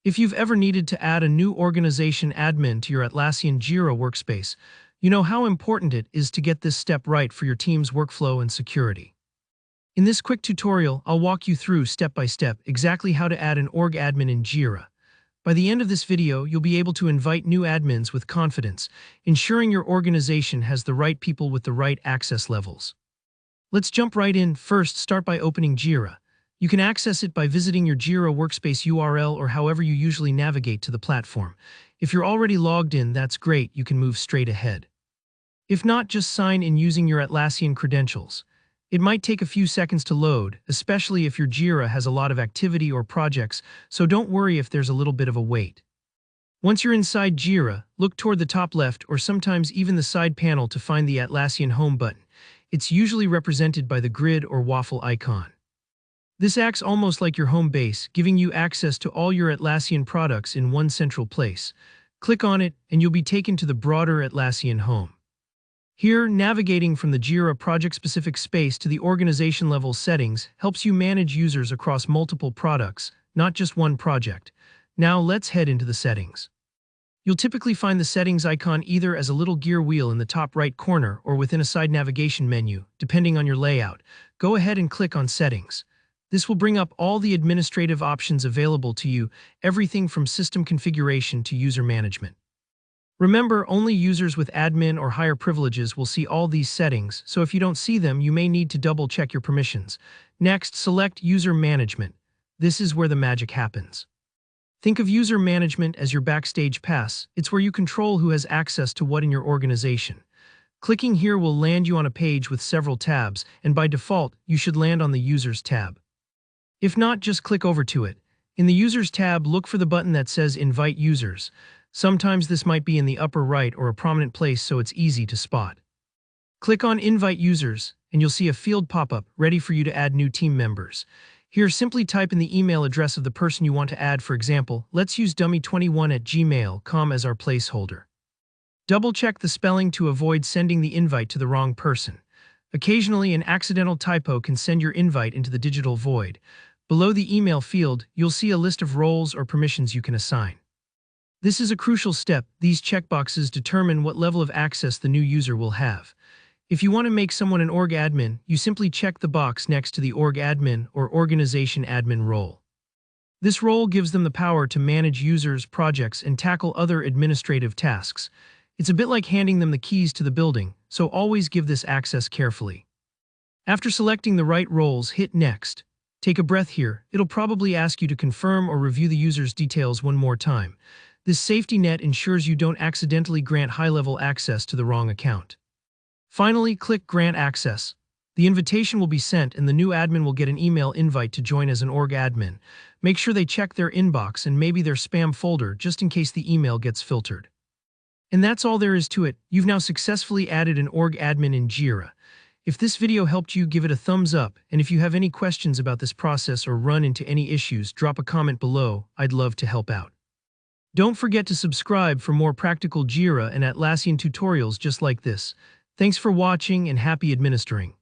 If you've ever needed to add a new organization admin to your Atlassian Jira workspace, you know how important it is to get this step right for your team's workflow and security. In this quick tutorial, I'll walk you through step by step exactly how to add an org admin in Jira. By the end of this video, you'll be able to invite new admins with confidence, ensuring your organization has the right people with the right access levels. Let's jump right in. First, start by opening Jira. You can access it by visiting your Jira workspace URL or however you usually navigate to the platform. If you're already logged in, that's great, you can move straight ahead. If not, just sign in using your Atlassian credentials. It might take a few seconds to load, especially if your Jira has a lot of activity or projects, so don't worry if there's a little bit of a wait. Once you're inside Jira, look toward the top left or sometimes even the side panel to find the Atlassian Home button. It's usually represented by the grid or waffle icon. This acts almost like your home base, giving you access to all your Atlassian products in one central place. Click on it, and you'll be taken to the broader Atlassian Home. Here, navigating from the Jira project-specific space to the organization-level settings helps you manage users across multiple products, not just one project. Now let's head into the settings. You'll typically find the settings icon either as a little gear wheel in the top right corner or within a side navigation menu, depending on your layout. Go ahead and click on Settings. This will bring up all the administrative options available to you, everything from system configuration to user management. Remember, only users with admin or higher privileges will see all these settings, so if you don't see them, you may need to double-check your permissions. Next, select User Management. This is where the magic happens. Think of user management as your backstage pass. It's where you control who has access to what in your organization. Clicking here will land you on a page with several tabs, and by default, you should land on the Users tab. If not, just click over to it. In the Users tab, look for the button that says Invite Users. Sometimes this might be in the upper right or a prominent place so it's easy to spot. Click on Invite Users, and you'll see a field pop up ready for you to add new team members. Here, simply type in the email address of the person you want to add. For example, let's use dummy21@gmail.com as our placeholder. Double-check the spelling to avoid sending the invite to the wrong person. Occasionally, an accidental typo can send your invite into the digital void. Below the email field, you'll see a list of roles or permissions you can assign. This is a crucial step. These checkboxes determine what level of access the new user will have. If you want to make someone an org admin, you simply check the box next to the org admin or organization admin role. This role gives them the power to manage users, projects, and tackle other administrative tasks. It's a bit like handing them the keys to the building, so always give this access carefully. After selecting the right roles, hit Next. Take a breath here. It'll probably ask you to confirm or review the user's details one more time. This safety net ensures you don't accidentally grant high-level access to the wrong account. Finally, click Grant Access. The invitation will be sent and the new admin will get an email invite to join as an org admin. Make sure they check their inbox and maybe their spam folder just in case the email gets filtered. And that's all there is to it. You've now successfully added an org admin in Jira. If this video helped you, give it a thumbs up, and if you have any questions about this process or run into any issues, drop a comment below. I'd love to help out. Don't forget to subscribe for more practical Jira and Atlassian tutorials just like this. Thanks for watching and happy administering.